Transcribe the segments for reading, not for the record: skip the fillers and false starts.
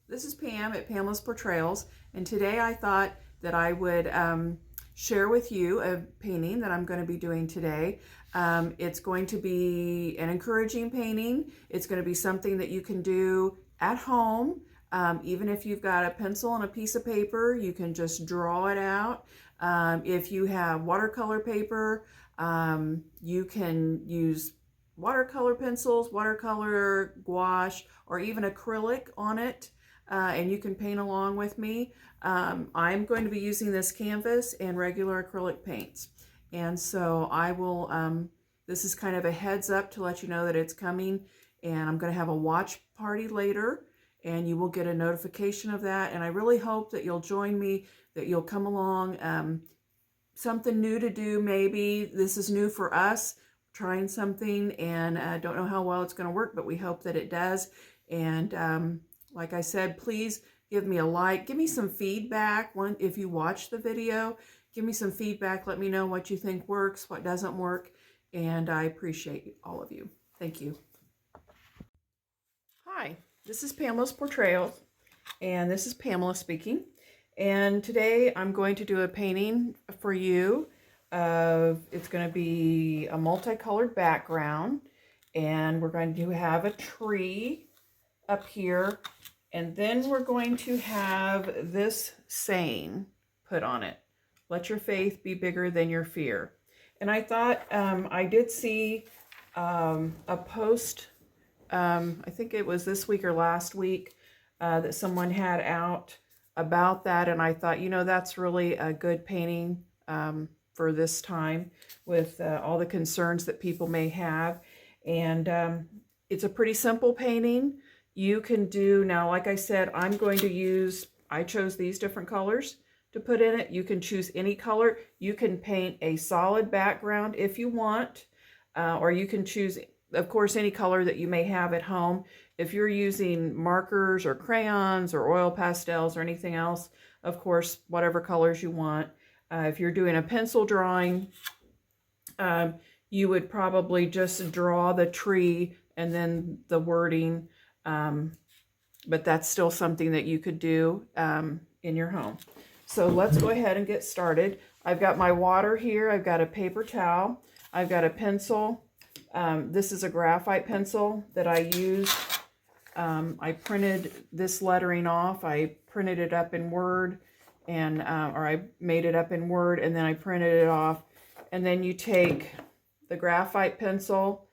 This is Pam at Pamela's Portrayals, and today I thought that I would share with you a painting that I'm going to be doing today. It's going to be an encouraging painting. It's going to be something that you can do at home. Even if you've got a pencil and a piece of paper, you can just draw it out. If you have watercolor paper, you can use watercolor pencils, watercolor gouache, or even acrylic on it. And you can paint along with me. I'm going to be using this canvas and regular acrylic paints. And so I will, this is kind of a heads up to let you know that it's coming, and I'm going to have a watch party later, and you will get a notification of that. And I really hope that you'll join me, that you'll come along. Something new to do, maybe. This is new for us, trying something, and I don't know how well it's going to work, but we hope that it does. And like I said, please give me a like. Give me some feedback. If you watch the video, give me some feedback. Let me know what you think works, what doesn't work. And I appreciate all of you. Thank you. Hi, this is Pamela's Portrayals, and this is Pamela speaking. And today I'm going to do a painting for you. It's going to be a multicolored background, and we're going to have a tree up here, and then we're going to have this saying put on it: let your faith be bigger than your fear. And I thought, I did see a post, I think it was this week or last week, that someone had out about that, and I thought, you know, that's really a good painting for this time with all the concerns that people may have. And it's a pretty simple painting. You can do, now like I said, I chose these different colors to put in it. You can choose any color. You can paint a solid background if you want, or you can choose, of course, any color that you may have at home. If you're using markers or crayons or oil pastels or anything else, of course, whatever colors you want. If you're doing a pencil drawing, you would probably just draw the tree and then the wording. But that's still something that you could do in your home. So let's go ahead and get started. I've got my water here. I've got a paper towel. I've got a pencil. This is a graphite pencil that I used. I printed this lettering off. I printed it up in Word, and or I made it up in Word, and then I printed it off. And then you take the graphite pencil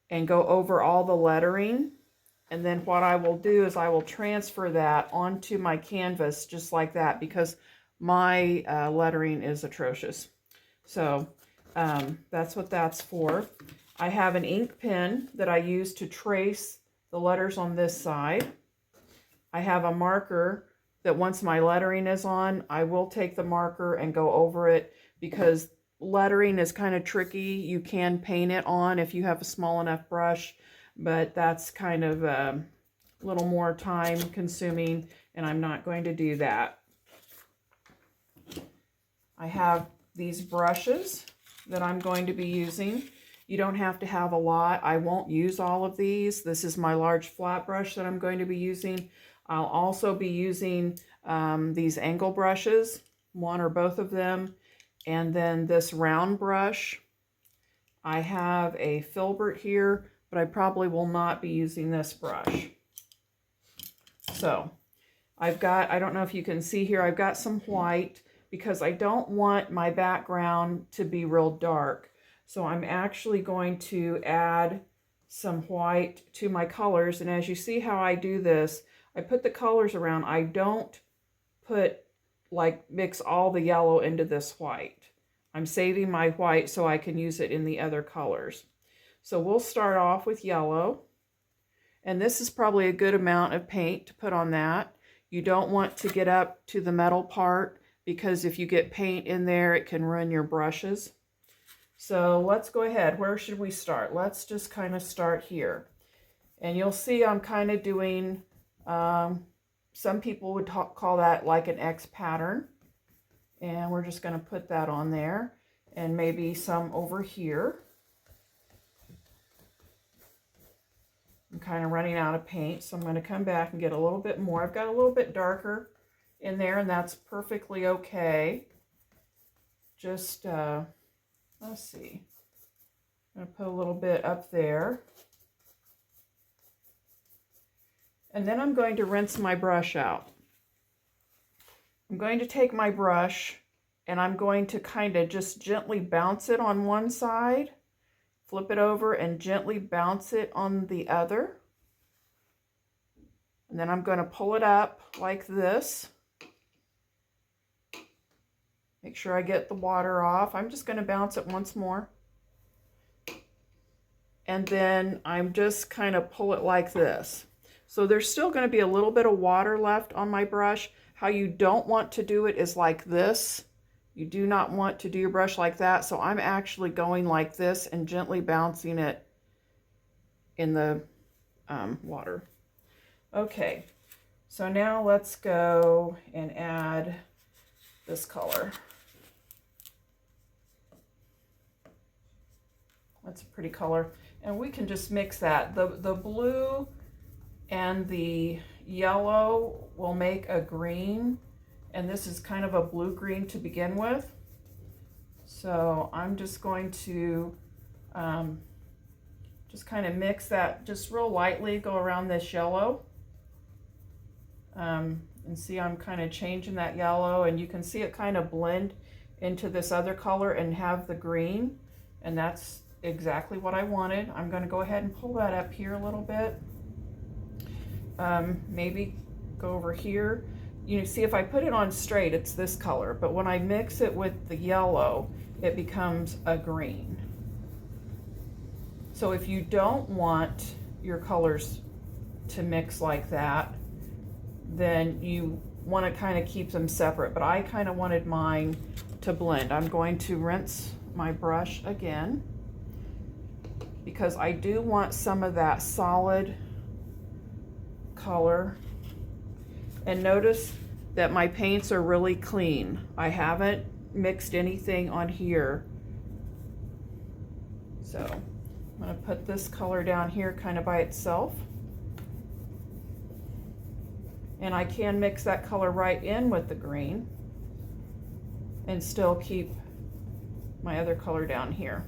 and go over all the lettering. And then what I will do is I will transfer that onto my canvas just like that, because my lettering is atrocious. So that's what that's for. I have an ink pen that I use to trace the letters on this side. I have a marker that once my lettering is on, I will take the marker and go over it, because lettering is kind of tricky. You can paint it on if you have a small enough brush, but that's kind of a little more time consuming, and I'm not going to do that. I have these brushes that I'm going to be using. You don't have to have a lot. I won't use all of these. This is my large flat brush that I'm going to be using. I'll also be using these angle brushes, one or both of them, and then this round brush. I have a filbert here, but I probably will not be using this brush. So I've got, I don't know if you can see here, I've got some white because I don't want my background to be real dark. So I'm actually going to add some white to my colors. And as you see how I do this, I put the colors around. I don't mix all the yellow into this white. I'm saving my white so I can use it in the other colors. So we'll start off with yellow, and this is probably a good amount of paint to put on that. You don't want to get up to the metal part, because if you get paint in there, it can ruin your brushes. So let's go ahead. Where should we start? Let's just kind of start here. And you'll see I'm kind of doing, some people would call that like an X pattern. And we're just going to put that on there, and maybe some over here. I'm kind of running out of paint, so I'm going to come back and get a little bit more. I've got a little bit darker in there, and that's perfectly okay. Just, let's see. I'm going to put a little bit up there. And then I'm going to rinse my brush out. I'm going to take my brush and I'm going to kind of just gently bounce it on one side, flip it over and gently bounce it on the other. And then I'm going to pull it up like this. Make sure I get the water off. I'm just going to bounce it once more. And then I'm just kind of pull it like this. So there's still going to be a little bit of water left on my brush. How you don't want to do it is like this. You do not want to do your brush like that. So I'm actually going like this and gently bouncing it in the water. Okay, so now let's go and add this color. That's a pretty color. And we can just mix that. The blue and the yellow will make a green, and this is kind of a blue-green to begin with. So I'm just going to just kind of mix that just real lightly, go around this yellow. And see I'm kind of changing that yellow, and you can see it kind of blend into this other color and have the green, and that's exactly what I wanted. I'm going to go ahead and pull that up here a little bit. Maybe go over here. You see, if I put it on straight, it's this color, but when I mix it with the yellow, it becomes a green. So if you don't want your colors to mix like that, then you want to kind of keep them separate, but I kind of wanted mine to blend. I'm going to rinse my brush again because I do want some of that solid color. And notice that my paints are really clean. I haven't mixed anything on here. So I'm going to put this color down here kind of by itself. And I can mix that color right in with the green and still keep my other color down here.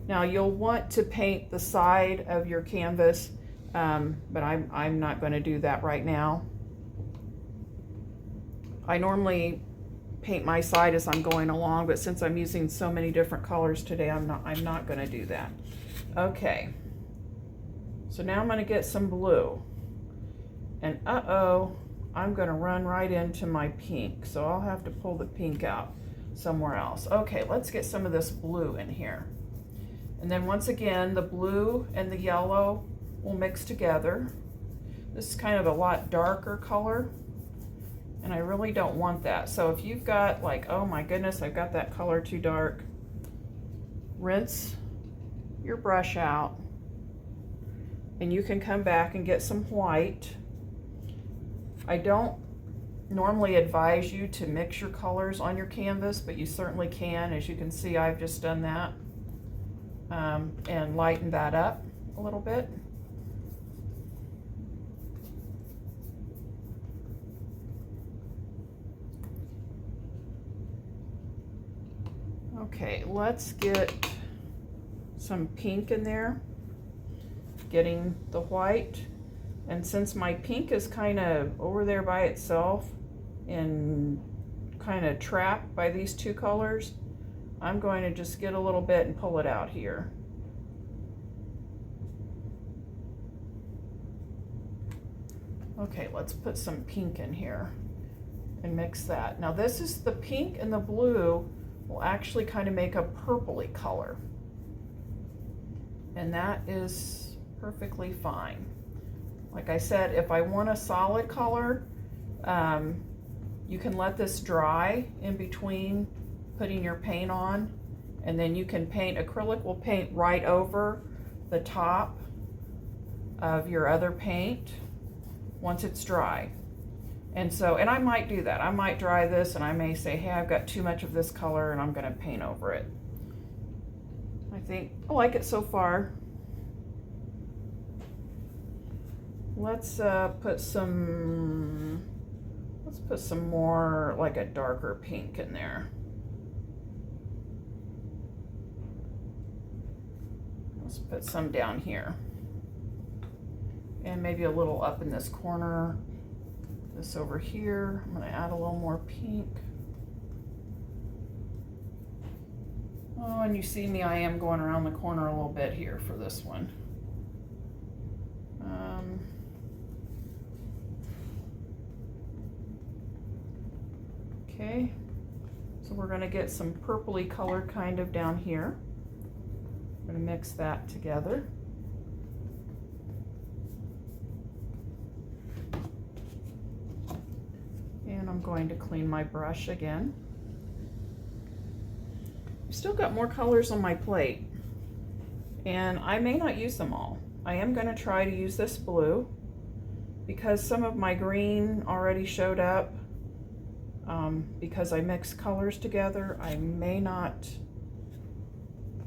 Now you'll want to paint the side of your canvas, but I'm not going to do that right now. I normally paint my side as I'm going along, but since I'm using so many different colors today, I'm not going to do that. Okay, so now I'm going to get some blue. And uh-oh, I'm going to run right into my pink, so I'll have to pull the pink out somewhere else. Okay, let's get some of this blue in here. And then once again, the blue and the yellow will mix together. This is kind of a lot darker color, and I really don't want that. So if you've got like, oh my goodness, I've got that color too dark, rinse your brush out, and you can come back and get some white. I don't normally advise you to mix your colors on your canvas, but you certainly can. As you can see, I've just done that and lightened that up a little bit. Okay, let's get some pink in there, getting the white. And since my pink is kind of over there by itself and kind of trapped by these two colors, I'm going to just get a little bit and pull it out here. Okay, let's put some pink in here and mix that. Now this is the pink, and the blue will actually kind of make a purpley color. And that is perfectly fine. Like I said, if I want a solid color, you can let this dry in between putting your paint on, and then you can paint. Acrylic will paint right over the top of your other paint once it's dry. And so, and I might do that. I might dry this and I may say, hey, I've got too much of this color and I'm going to paint over it. I think I like it so far. let's put some more, like a darker pink in there. Let's put some down here. And maybe a little up in this corner. This over here. I'm going to add a little more pink. Oh, and you see me, I am going around the corner a little bit here for this one. Okay, so we're going to get some purpley color kind of down here. I'm going to mix that together. And I'm going to clean my brush again. I've still got more colors on my plate, and I may not use them all. I am going to try to use this blue because some of my green already showed up. Because I mixed colors together, I may not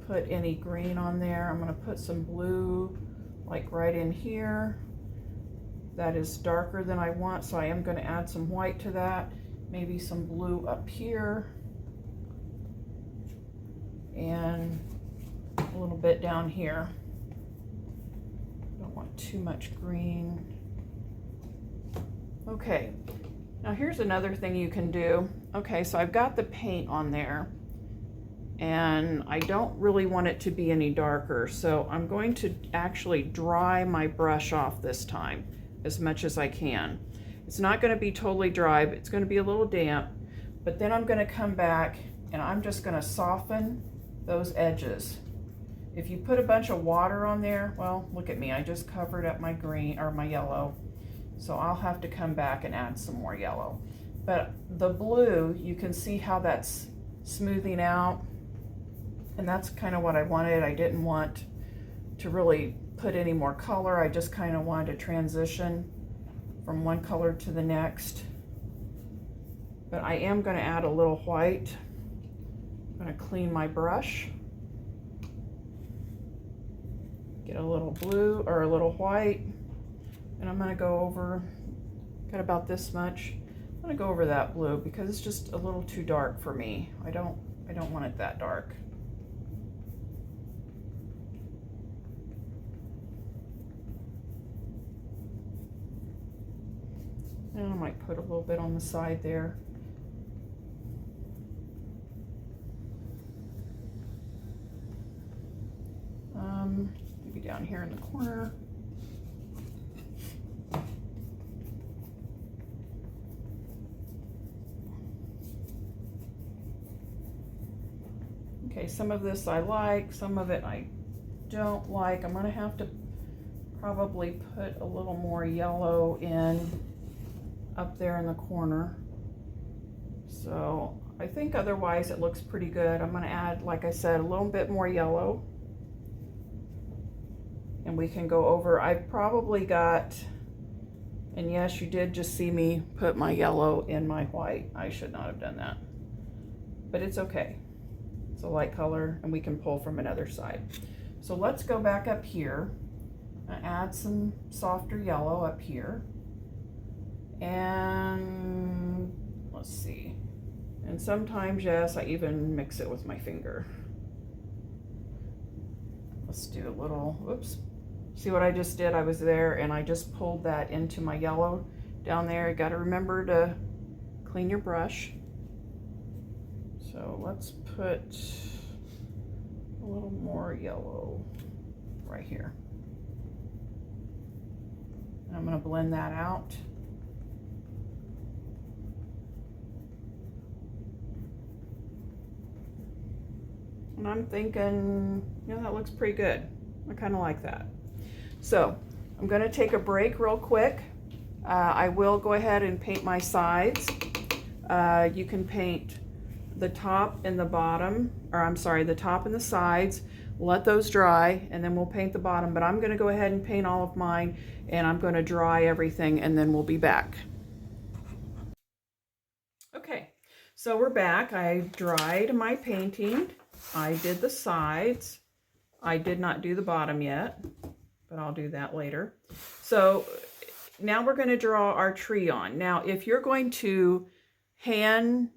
put any green on there. I'm going to put some blue like right in here. That is darker than I want, so I am going to add some white to that. Maybe some blue up here. And a little bit down here. Don't want too much green. Okay, now here's another thing you can do. Okay, so I've got the paint on there, and I don't really want it to be any darker, so I'm going to actually dry my brush off this time as much as I can. It's not going to be totally dry, but it's going to be a little damp, but then I'm going to come back and I'm just going to soften those edges. If you put a bunch of water on there, well, look at me, I just covered up my green or my yellow, so I'll have to come back and add some more yellow. But the blue, you can see how that's smoothing out, and that's kind of what I wanted. I didn't want to really put any more color. I just kind of wanted to transition from one color to the next. But I am going to add a little white. I'm going to clean my brush, get a little blue or a little white, and I'm going to go over, got about this much. I'm going to go over that blue because it's just a little too dark for me. I don't want it that dark. And I might put a little bit on the side there. Maybe down here in the corner. Okay, some of this I like, some of it I don't like. I'm going to have to probably put a little more yellow in up there in the corner. So I think otherwise it looks pretty good. I'm going to add, like I said, a little bit more yellow. And we can go over, I've probably got, and yes, you did just see me put my yellow in my white. I should not have done that, but it's okay. It's a light color and we can pull from another side. So let's go back up here and add some softer yellow up here. And let's see. And sometimes, yes, I even mix it with my finger. Let's do a little, whoops. See what I just did? I was there and I just pulled that into my yellow down there. You got to remember to clean your brush. So let's put a little more yellow right here. And I'm going to blend that out. And I'm thinking, you know, that looks pretty good. I kind of like that. So I'm going to take a break real quick. I will go ahead and paint my sides. You can paint the top and the bottom, or I'm sorry, the top and the sides. Let those dry, and then we'll paint the bottom. But I'm going to go ahead and paint all of mine, and I'm going to dry everything, and then we'll be back. Okay, so we're back. I dried my painting. I did the sides. I did not do the bottom yet, but I'll do that later. So now we're going to draw our tree on. Now, if you're going to hand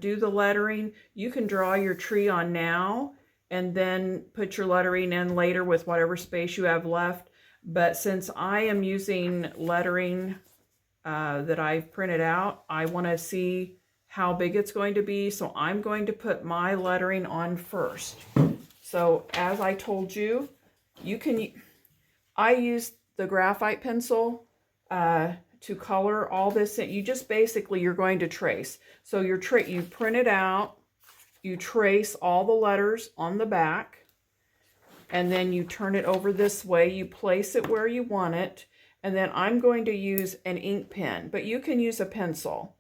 do the lettering, you can draw your tree on now and then put your lettering in later with whatever space you have left. But since I am using lettering that I've printed out, I want to see how big it's going to be. So I'm going to put my lettering on first. So as I told you, I use the graphite pencil to color all this in. You just basically, you're going to trace. So you print it out, you trace all the letters on the back, and then you turn it over this way, you place it where you want it, and then I'm going to use an ink pen, but you can use a pencil.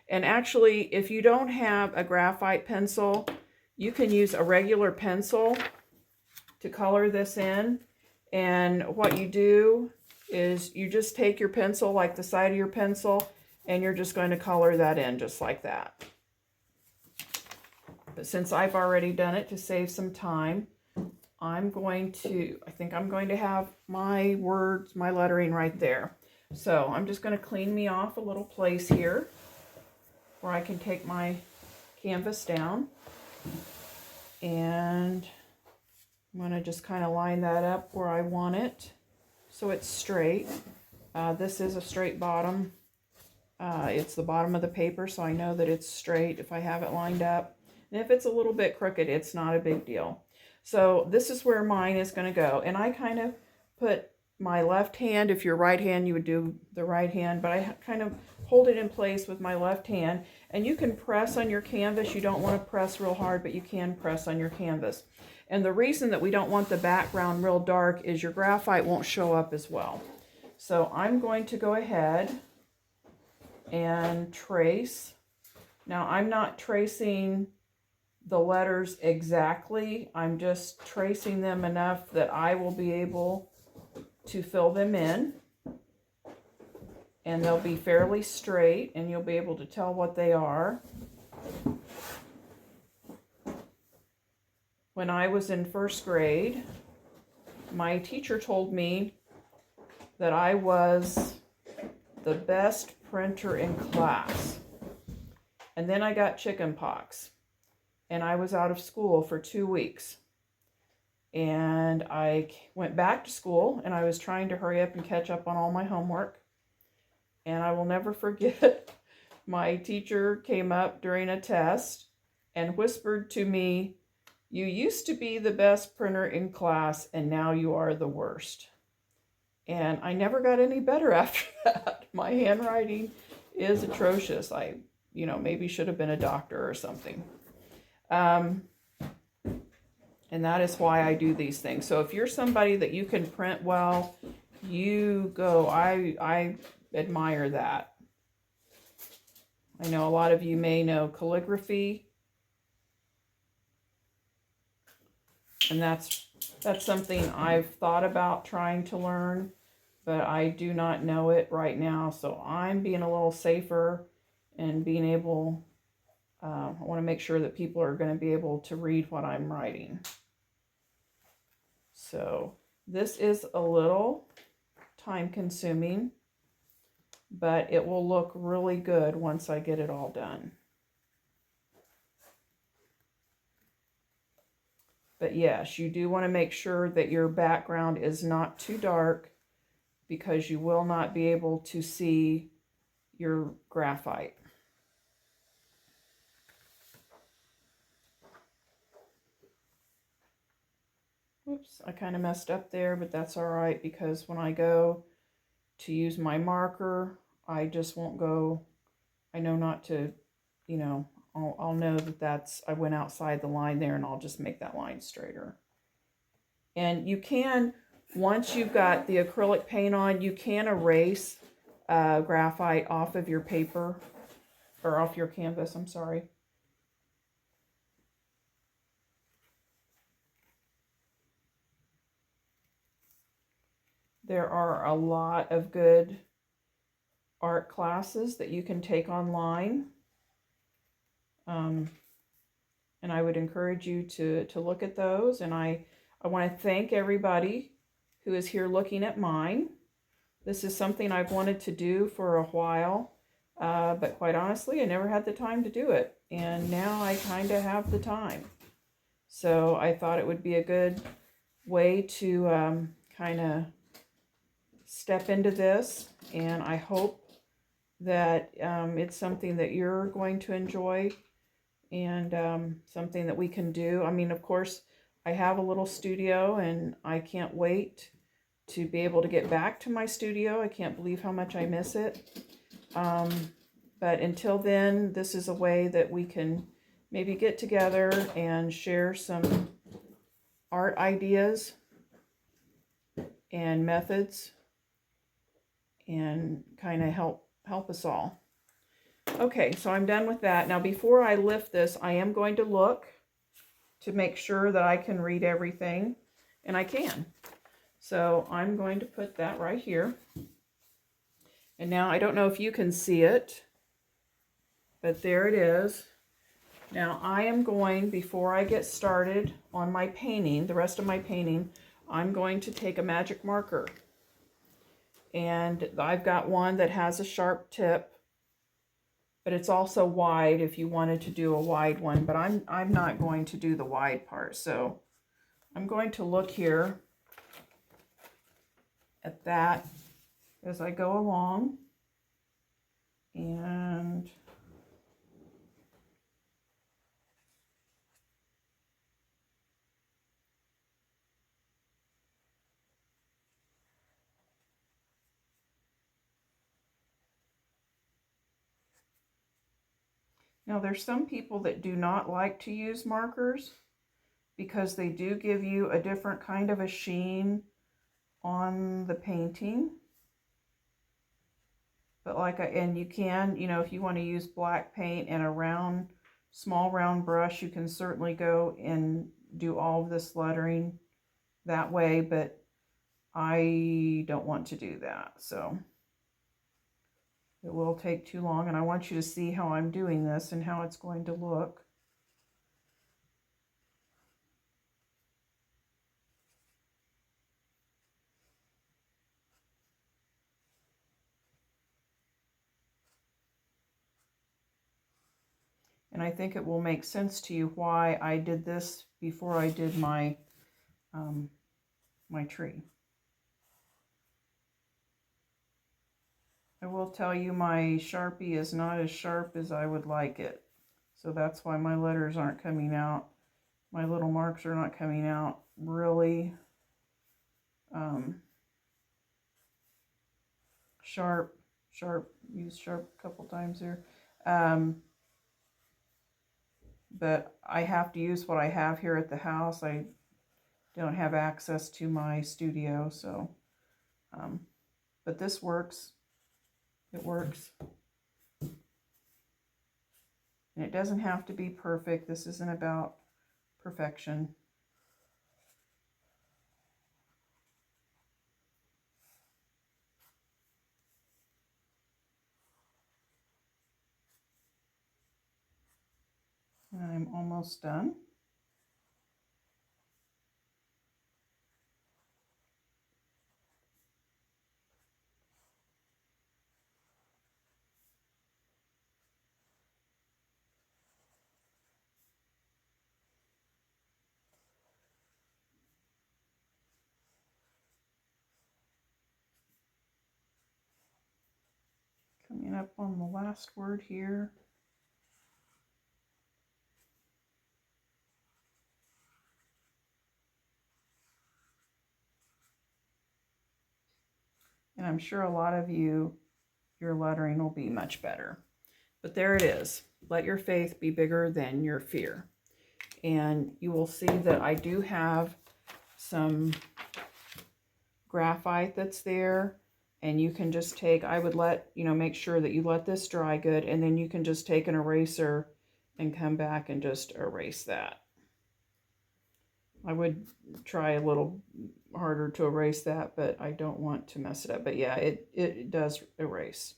And actually, if you don't have a graphite pencil, you can use a regular pencil to color this in. And what you do is you just take your pencil, like the side of your pencil, and you're just going to color that in just like that. But since I've already done it to save some time, I think I'm going to have my words, my lettering right there. So I'm just going to clean me off a little place here where I can take my canvas down. And I'm going to just kind of line that up where I want it so it's straight. This is a straight bottom. It's the bottom of the paper, so I know that it's straight if I have it lined up. And if it's a little bit crooked, it's not a big deal. So this is where mine is going to go. And I kind of put my left hand, if you're right hand, you would do the right hand, but I kind of hold it in place with my left hand. And you can press on your canvas. You don't want to press real hard, but you can press on your canvas. And the reason that we don't want the background real dark is your graphite won't show up as well. So I'm going to go ahead and trace. Now I'm not tracing the letters exactly. I'm just tracing them enough that I will be able to fill them in. And they'll be fairly straight and you'll be able to tell what they are. When I was in first grade, my teacher told me that I was the best printer in class. And then I got chicken pox. And I was out of school for 2 weeks. And I went back to school and I was trying to hurry up and catch up on all my homework. And I will never forget, my teacher came up during a test and whispered to me, "You used to be the best printer in class and now you are the worst." And I never got any better after that. My handwriting is atrocious. I, maybe should have been a doctor or something. And that is why I do these things. So if you're somebody that you can print well, you go. I admire that. I know a lot of you may know calligraphy. And that's something I've thought about trying to learn, but I do not know it right now. So I'm being a little safer and being able, I want to make sure that people are going to be able to read what I'm writing. So this is a little time consuming, but it will look really good once I get it all done. But yes, you do want to make sure that your background is not too dark because you will not be able to see your graphite. Whoops, I kind of messed up there, but that's all right because when I go to use my marker, I just won't go, I know not to, I'll know that I went outside the line there and I'll just make that line straighter. And you can, once you've got the acrylic paint on, you can erase graphite off of your paper, or off your canvas, I'm sorry. There are a lot of good art classes that you can take online. And I would encourage you to look at those. And I want to thank everybody who is here looking at mine. This is something I've wanted to do for a while, but quite honestly, I never had the time to do it. And now I kind of have the time. So I thought it would be a good way to kind of step into this. And I hope that it's something that you're going to enjoy and something that we can do. I mean, of course, I have a little studio and I can't wait to be able to get back to my studio. I can't believe how much I miss it. But until then, this is a way that we can maybe get together and share some art ideas and methods and kind of help us all. Okay, so I'm done with that. Now, before I lift this, I am going to look to make sure that I can read everything, and I can. So I'm going to put that right here. And now I don't know if you can see it, but there it is. Now I am going, before I get started on my painting, the rest of my painting, I'm going to take a magic marker. And I've got one that has a sharp tip, but it's also wide if you wanted to do a wide one, but I'm not going to do the wide part. So I'm going to look here at that as I go along. And now there's some people that do not like to use markers because they do give you a different kind of a sheen on the painting. But and you can, you know, if you want to use black paint and a small round brush, you can certainly go and do all of this lettering that way, but I don't want to do that. So it will take too long, and I want you to see how I'm doing this and how it's going to look. And I think it will make sense to you why I did this before I did my my tree. I will tell you my Sharpie is not as sharp as I would like it. So that's why my letters aren't coming out. My little marks are not coming out really sharp. Use sharp a couple times here. But I have to use what I have here at the house. I don't have access to my studio, so but this works. It works. And it doesn't have to be perfect. This isn't about perfection. I'm almost done. Coming up on the last word here. And I'm sure a lot of you, your lettering will be much better. But there it is. Let your faith be bigger than your fear. And you will see that I do have some graphite that's there. And you can just take, I would make sure that you let this dry good. And then you can just take an eraser and come back and just erase that. I would try a little harder to erase that, but I don't want to mess it up. But yeah, it does erase.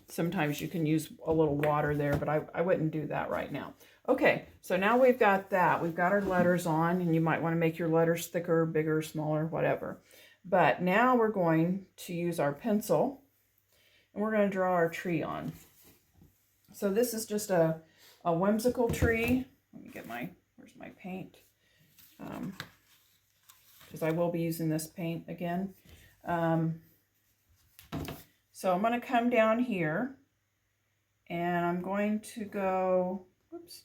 Sometimes you can use a little water there, but I wouldn't do that right now. Okay, so now we've got that. We've got our letters on, and you might want to make your letters thicker, bigger, smaller, whatever. But now we're going to use our pencil and we're going to draw our tree on. So this is just a whimsical tree. Let me get where's my paint? Because I will be using this paint again. So I'm going to come down here and I'm going to go, whoops.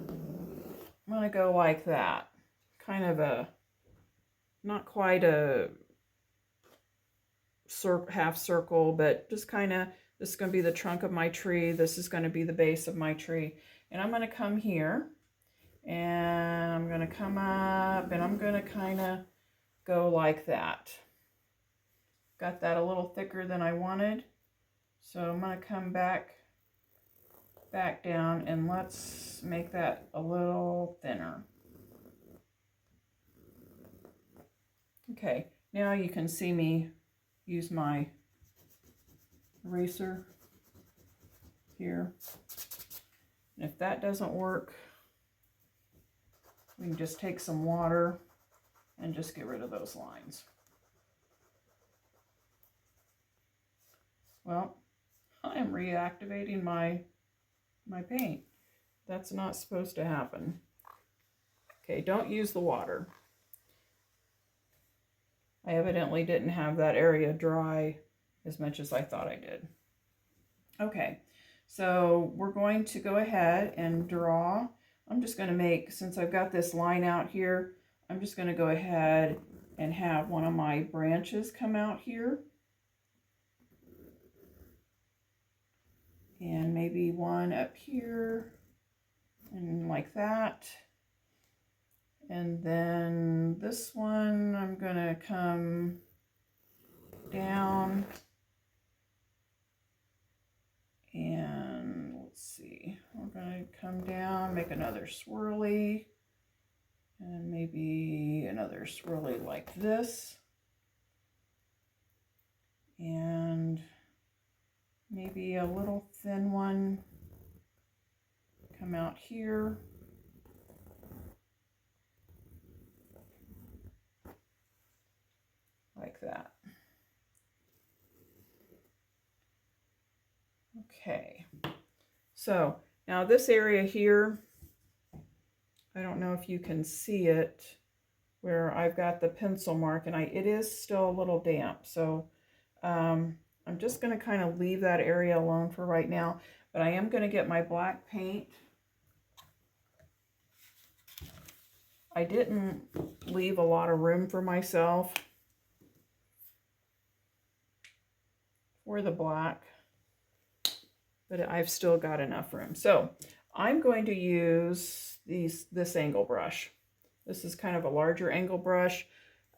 I'm going to go like that. Kind of not quite a half circle, but just kind of, this is going to be the trunk of my tree. This is going to be the base of my tree. And I'm going to come here and I'm going to come up and I'm going to kind of go like that. Got that a little thicker than I wanted. So I'm going to come back down and let's make that a little thinner. Okay, now you can see me use my eraser here. And if that doesn't work, we can just take some water and just get rid of those lines. Well, I am reactivating my paint. That's not supposed to happen. Okay, don't use the water. I evidently didn't have that area dry as much as I thought I did. Okay, so we're going to go ahead and draw. I'm just going to make, since I've got this line out here, I'm just going to go ahead and have one of my branches come out here. And maybe one up here, and like that. And then this one, I'm gonna come down. And let's see, we're gonna come down, make another swirly. And maybe another swirly like this. And maybe a little thin one come out here. Like that. Okay, so now this area here, I don't know if you can see it where I've got the pencil mark, and it is still a little damp, so I'm just going to kind of leave that area alone for right now, but I am going to get my black paint. I didn't leave a lot of room for myself for the black, but I've still got enough room. So I'm going to use this angle brush. This is kind of a larger angle brush.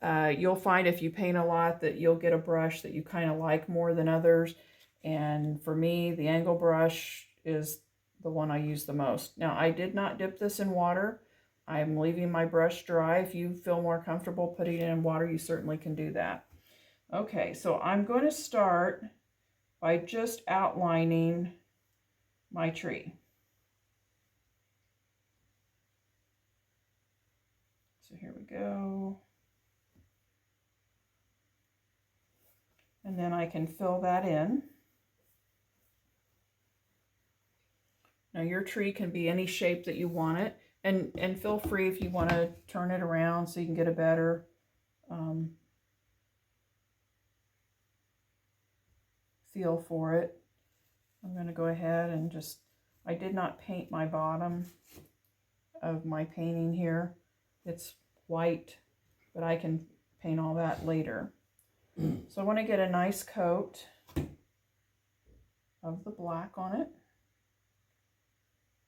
You'll find if you paint a lot that you'll get a brush that you kind of like more than others. And for me, the angle brush is the one I use the most. Now, I did not dip this in water. I'm leaving my brush dry. If you feel more comfortable putting it in water, you certainly can do that. Okay, so I'm going to start by just outlining my tree. So here we go. And then I can fill that in. Now your tree can be any shape that you want it. And feel free if you want to turn it around so you can get a better feel for it. I'm going to go ahead and just, I did not paint my bottom of my painting here. It's white, but I can paint all that later. So I want to get a nice coat of the black on it.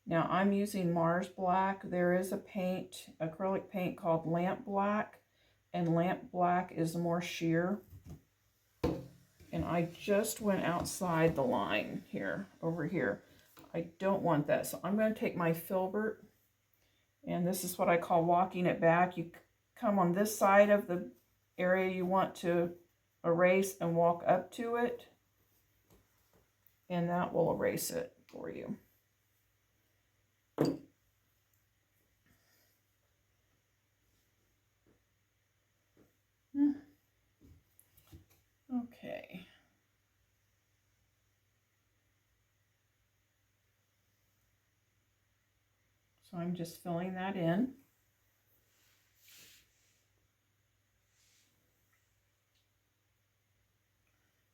Now I'm using Mars Black. There is a paint, acrylic paint called Lamp Black, and Lamp Black is more sheer. And I just went outside the line here, over here. I don't want that, so I'm going to take my filbert, and this is what I call walking it back. You come on this side of the area you want to erase and walk up to it, and that will erase it for you. So I'm just filling that in.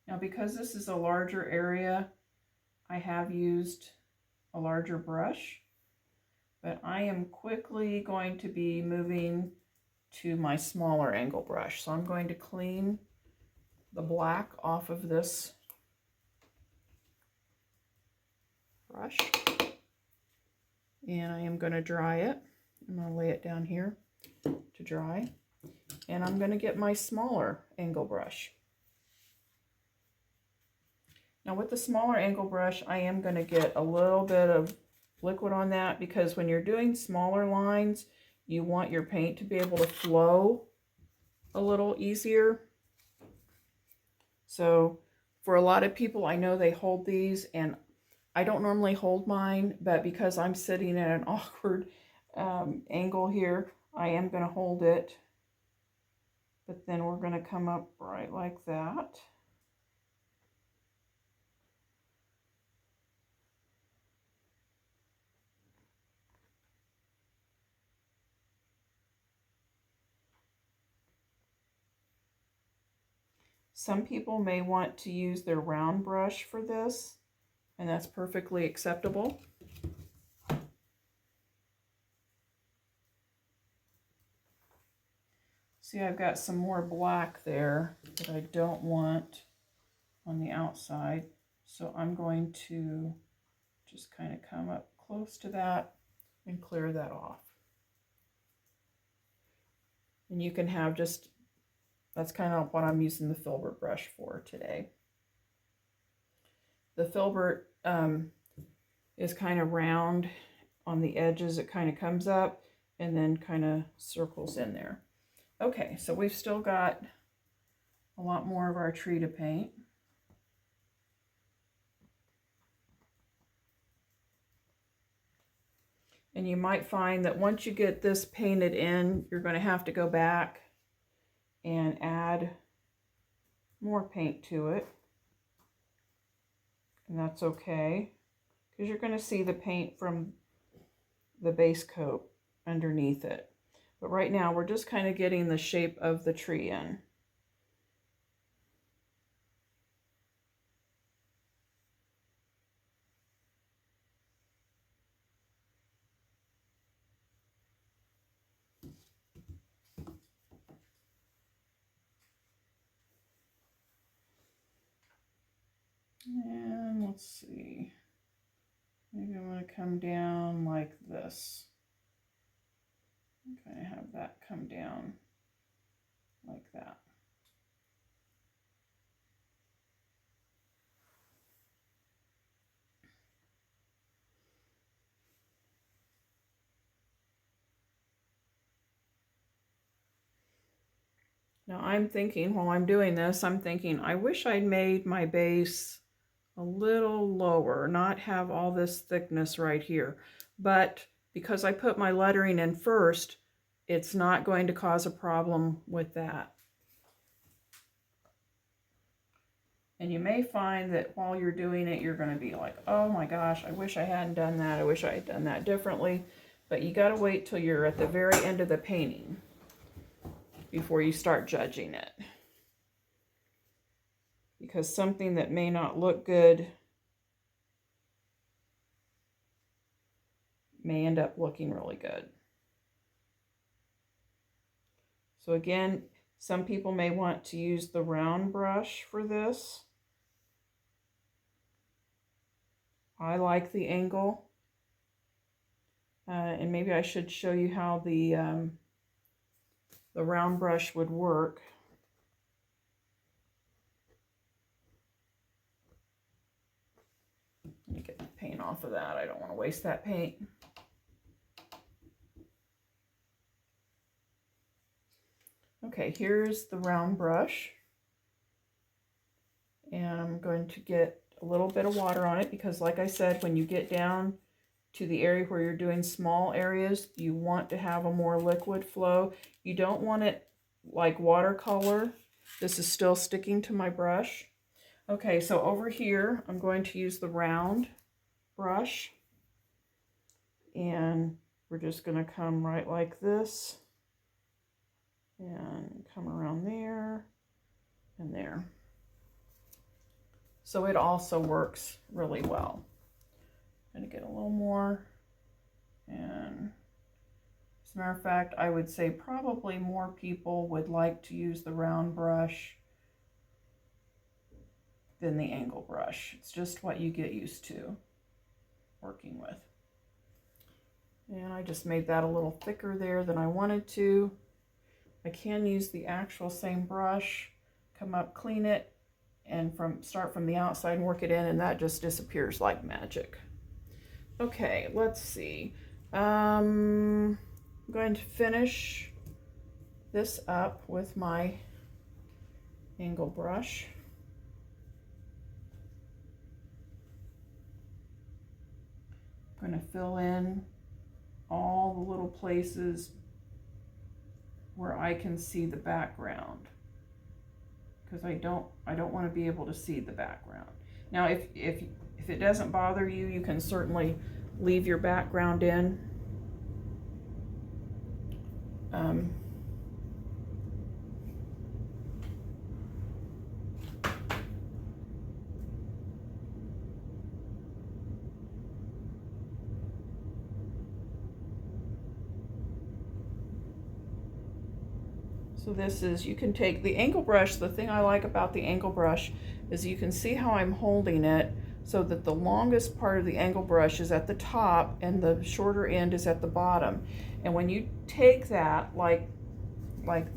Now, because this is a larger area, I have used a larger brush, but I am quickly going to be moving to my smaller angle brush. So I'm going to clean the black off of this brush, and I am going to dry it. I'm going to lay it down here to dry, and I'm going to get my smaller angle brush. Now with the smaller angle brush, I am going to get a little bit of liquid on that, because when you're doing smaller lines, you want your paint to be able to flow a little easier. So for a lot of people, I know they hold these, and I don't normally hold mine, but because I'm sitting at an awkward angle here, I am going to hold it. But then we're going to come up right like that. Some people may want to use their round brush for this, and that's perfectly acceptable. See, I've got some more black there that I don't want on the outside, so I'm going to just kind of come up close to that and clear that off. And you can have just, that's kind of what I'm using the filbert brush for today. The filbert is kind of round on the edges. It kind of comes up and then kind of circles in there. Okay, so we've still got a lot more of our tree to paint. And you might find that once you get this painted in, you're going to have to go back and add more paint to it. And that's okay, because you're going to see the paint from the base coat underneath it. But right now we're just kind of getting the shape of the tree in. And let's see, maybe I'm going to come down like this. I'm going to have that come down like that. Now I'm thinking, while I'm doing this, I'm thinking, I wish I'd made my base a little lower, not have all this thickness right here. But because I put my lettering in first, it's not going to cause a problem with that. And you may find that while you're doing it, you're going to be like, oh my gosh, I wish I hadn't done that. I wish I had done that differently. But you got to wait till you're at the very end of the painting before you start judging it. Because something that may not look good may end up looking really good. So again, some people may want to use the round brush for this. I like the angle. And maybe I should show you how the round brush would work. Let me get the paint off of that. I don't want to waste that paint. Okay, here's the round brush. And I'm going to get a little bit of water on it, because like I said, when you get down to the area where you're doing small areas, you want to have a more liquid flow. You don't want it like watercolor. This is still sticking to my brush. Okay, so over here, I'm going to use the round brush. And we're just going to come right like this and come around there and there. So it also works really well. I'm going to get a little more, and as a matter of fact, I would say probably more people would like to use the round brush than the angle brush. It's just what you get used to working with. And I just made that a little thicker there than I wanted to. I can use the actual same brush, come up, clean it, and start from the outside and work it in, and that just disappears like magic. Okay, let's see. I'm going to finish this up with my angle brush. I'm going to fill in all the little places where I can see the background, because I don't want to be able to see the background. Now, if it doesn't bother you, you can certainly leave your background in. So this is, you can take the angle brush. The thing I like about the angle brush is you can see how I'm holding it so that the longest part of the angle brush is at the top and the shorter end is at the bottom. And when you take that like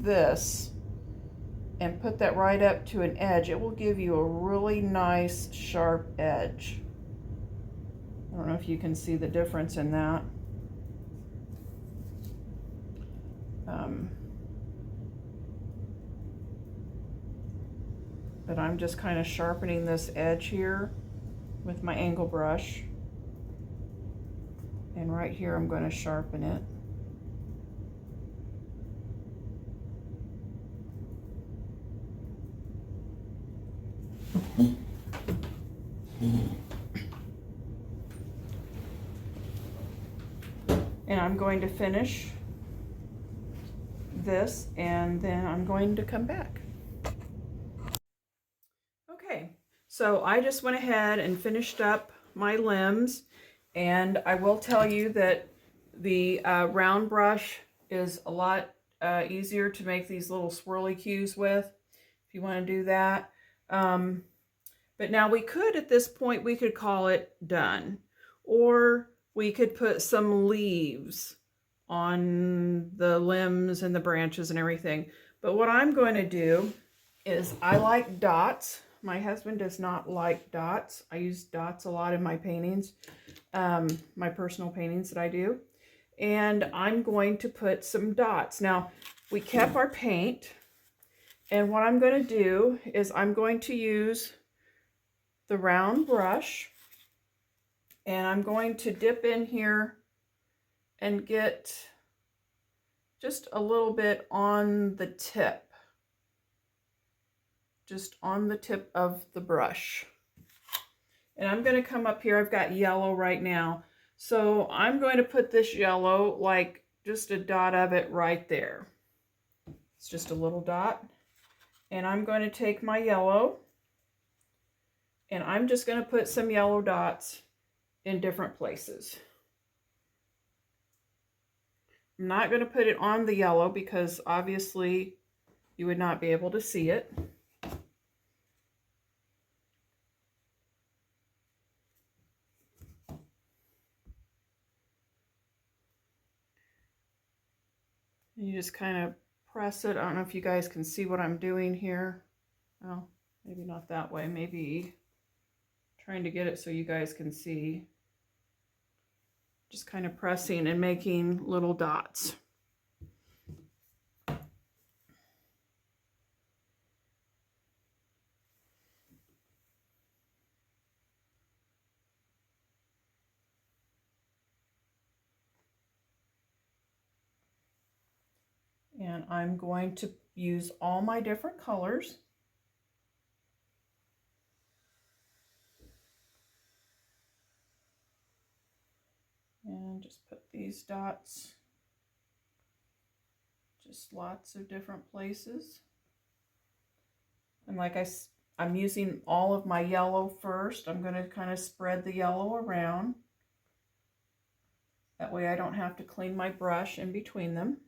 this and put that right up to an edge, it will give you a really nice sharp edge. I don't know if you can see the difference in that. But I'm just kind of sharpening this edge here with my angle brush. And right here I'm going to sharpen it. And I'm going to finish this, and then I'm going to come back. Okay, so I just went ahead and finished up my limbs, and I will tell you that the round brush is a lot easier to make these little swirly cues with, if you want to do that. But now we could, at this point, we could call it done, or we could put some leaves on the limbs and the branches and everything. But what I'm going to do is, I like dots. My husband does not like dots. I use dots a lot in my paintings, my personal paintings that I do. And I'm going to put some dots. Now, we kept our paint, and what I'm going to do is I'm going to use the round brush, and I'm going to dip in here and get just a little bit on the tip, just on the tip of the brush. And I'm going to come up here. I've got yellow right now, so I'm going to put this yellow, like just a dot of it right there. It's just a little dot. And I'm going to take my yellow, and I'm just going to put some yellow dots in different places. I'm not going to put it on the yellow because obviously you would not be able to see it. And you just kind of press it. I don't know if you guys can see what I'm doing here. Well, maybe not that way. Maybe trying to get it so you guys can see. Just kind of pressing and making little dots. And I'm going to use all my different colors. And just put these dots just lots of different places. And like I'm using all of my yellow first. I'm going to kind of spread the yellow around. That way I don't have to clean my brush in between them.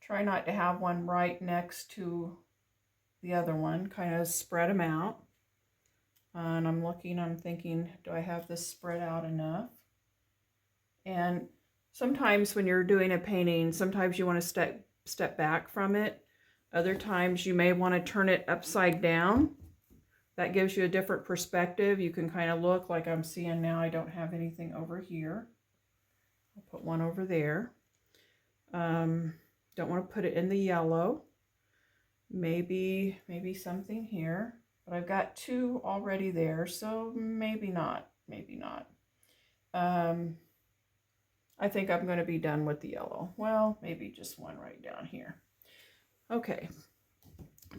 Try not to have one right next to the other one. Kind of spread them out. And I'm thinking, do I have this spread out enough? And sometimes when you're doing a painting, sometimes you want to step back from it. Other times you may want to turn it upside down. That gives you a different perspective. You can kind of look like I'm seeing now. I don't have anything over here. I'll put one over there. Don't want to put it in the yellow. Maybe something here. But I've got two already there, so maybe not. Maybe not. I think I'm going to be done with the yellow. Well, maybe just one right down here. Okay.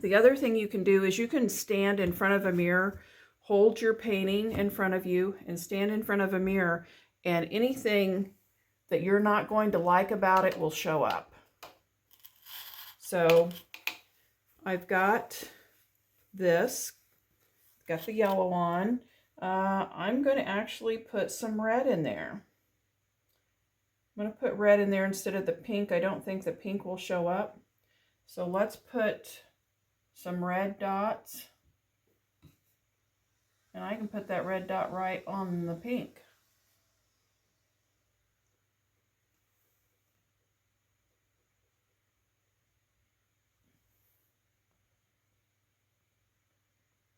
The other thing you can do is you can stand in front of a mirror, hold your painting in front of you, and stand in front of a mirror, and anything that you're not going to like about it will show up. So I've got this, got the yellow on. I'm going to actually put some red in there. I'm going to put red in there instead of the pink. I don't think the pink will show up. So let's put some red dots. And I can put that red dot right on the pink.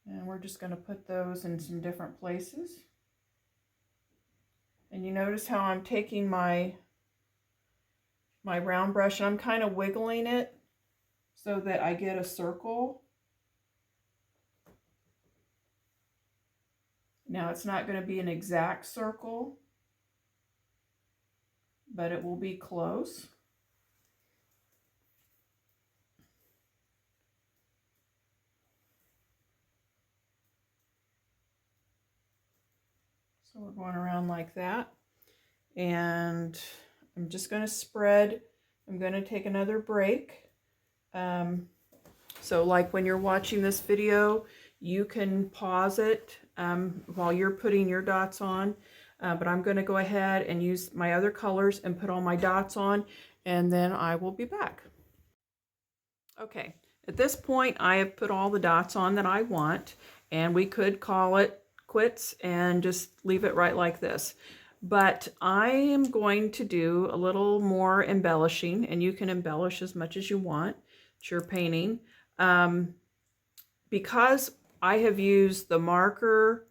And we're just going to put those in some different places. And you notice how I'm taking my round brush and I'm kind of wiggling it so that I get a circle. Now it's not going to be an exact circle, but it will be close. So we're going around like that. And I'm just going to spread. I'm going to take another break. So like when you're watching this video, you can pause it while you're putting your dots on. But I'm going to go ahead and use my other colors and put all my dots on, and then I will be back. Okay, at this point I have put all the dots on that I want, and we could call it quits and just leave it right like this. But I am going to do a little more embellishing, and you can embellish as much as you want. It's your painting. Because I have used the marker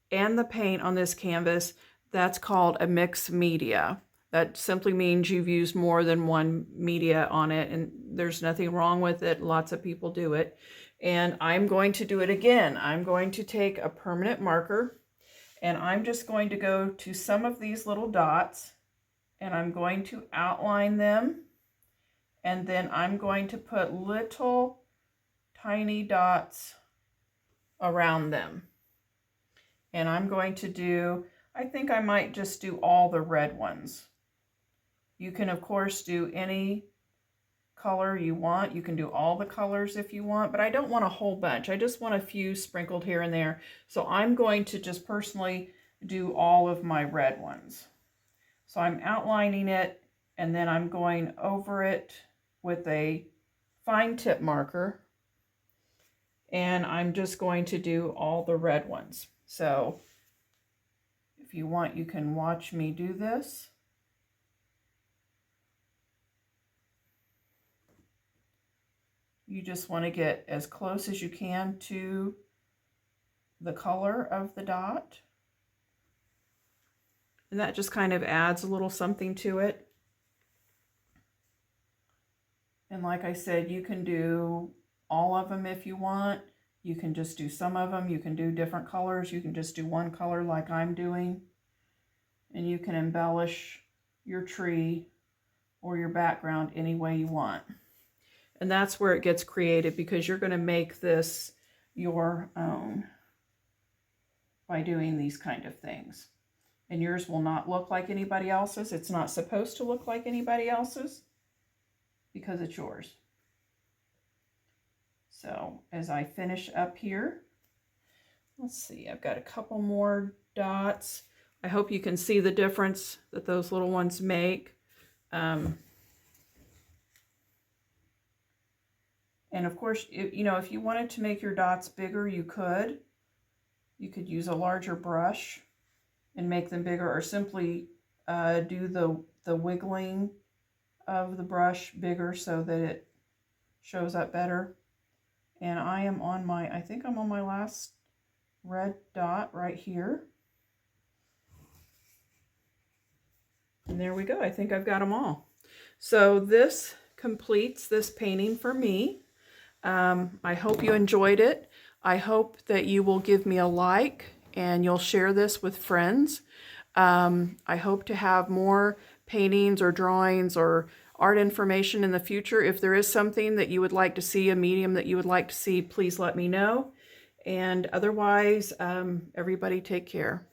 and the paint on this canvas, that's called a mixed media. That simply means you've used more than one media on it, and there's nothing wrong with it. Lots of people do it. And I'm going to do it again. I'm going to take a permanent marker, and I'm just going to go to some of these little dots, and I'm going to outline them, and then I'm going to put little tiny dots around them. And I'm going to do, I think I might just do all the red ones. You can of course do any color you want. You can do all the colors if you want, but I don't want a whole bunch. I just want a few sprinkled here and there. So I'm going to just personally do all of my red ones. So I'm outlining it, and then I'm going over it with a fine tip marker, and I'm just going to do all the red ones. So if you want, you can watch me do this. You just want to get as close as you can to the color of the dot. And that just kind of adds a little something to it. And like I said, you can do all of them if you want. You can just do some of them. You can do different colors. You can just do one color like I'm doing. And you can embellish your tree or your background any way you want. And that's where it gets creative, because you're going to make this your own by doing these kind of things. And yours will not look like anybody else's. It's not supposed to look like anybody else's because it's yours. So as I finish up here, let's see, I've got a couple more dots. I hope you can see the difference that those little ones make. And of course, if you wanted to make your dots bigger, you could. You could use a larger brush and make them bigger, or simply do the wiggling of the brush bigger so that it shows up better. And I think I'm on my last red dot right here. And there we go. I think I've got them all. So this completes this painting for me. I hope you enjoyed it. I hope that you will give me a like and you'll share this with friends. I hope to have more paintings or drawings or art information in the future. If there is something that you would like to see, a medium that you would like to see, please let me know. And otherwise, everybody take care.